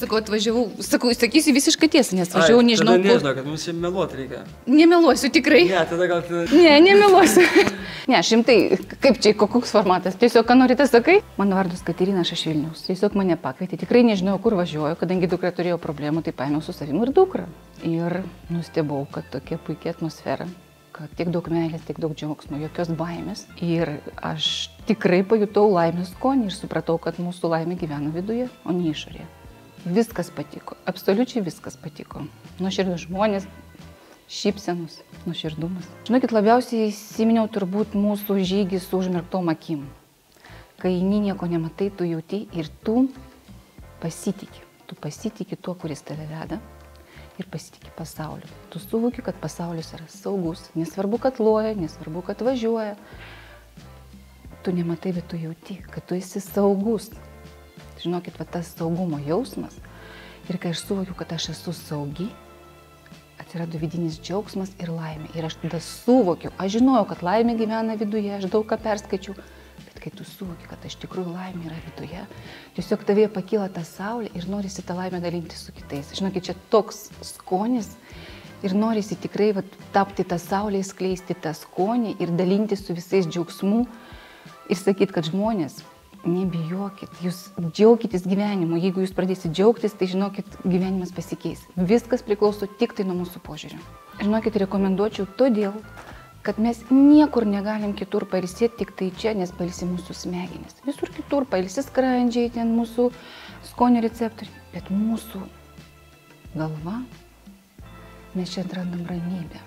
sakau, atvažiavau, sakau, sakysiu visiškai tiesą, nes važiavau, nežinau. Nežinau, kad mums meluot reikia. Nemeluosiu tikrai. Ne, tada gal... Ne, nemeluosiu. Ne, šimtai, kaip čia, koks formatas. Tiesiog, ką norite, sakai? Mano vardas Katerina, aš iš Vilniaus. Tiesiog mane pakvietė. Tikrai nežinau, kur važiuoju, kadangi dukra turėjo problemų, tai paėmiau su savimi ir dukrą. Ir nustebau, kad tokia puikia atmosfera, kad tiek daug meilės, tiek daug džiaugsmo, jokios baimės. Ir aš tikrai pajutau laimės skonį ir supratau, kad mūsų laimė gyvena viduje, o ne išorėje. Viskas patiko, absoliučiai viskas patiko. Nuoširdūs žmonės, šypsenos, nuoširdumas. Žinokit, labiausiai įsiminiau turbūt mūsų žygį su užmerktom akim. Kai nieko nematai, tu jauti ir tu pasitiki. Tu pasitiki tuo, kuris tave veda. Ir pasitiki pasauliu. Tu suvoki, kad pasaulis yra saugus. Nesvarbu, kad loja, nesvarbu, kad važiuoja. Tu nematai, bet tu jauti, kad tu esi saugus. Žinokit, va tas saugumo jausmas. Ir kai aš suvokiu, kad aš esu saugi, atsirado vidinis džiaugsmas ir laimė. Ir aš tada suvokiu, aš žinojau, kad laimė gyvena viduje, aš daug ką perskaičiau. Bet kai tu suvoki, kad iš tikrųjų laimė yra viduje, tiesiog tavie pakyla ta saulė ir norisi tą laimę dalinti su kitais. Žinokit, čia toks skonis ir norisi tikrai tapti tą saulę, skleisti tą skonį ir dalinti su visais džiaugsmu ir sakyti, kad žmonės, nebijokit, jūs džiaukitės gyvenimu. Jeigu jūs pradėsite džiaugtis, tai žinokit, gyvenimas pasikeis. Viskas priklauso tik tai nuo mūsų požiūrio. Žinokit, rekomenduočiau todėl, kad mes niekur negalim kitur pailsėti, tik tai čia, nes pailsi mūsų smegenys. Visur kitur pailsi skrandžiai, ten mūsų skonio receptoriai. Bet mūsų galva, mes čia atrandam ramybę.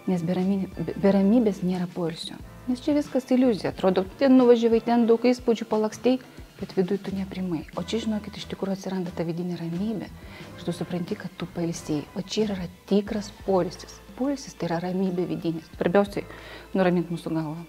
Nes be ramybės nėra poilsio. Nes čia viskas iliuzija. Atrodo, ten nuvažiavai, ten daug įspūdžių palakstei, bet viduje tu neprimai. O čia, žinokit, iš tikrųjų atsiranda ta vidinė ramybė. Ir tu supranti, kad tu pailsėjai. O čia yra tikras poilsis. Poilsis tai yra ramybė vidinės. Svarbiausiai, nuraminti mūsų galvą.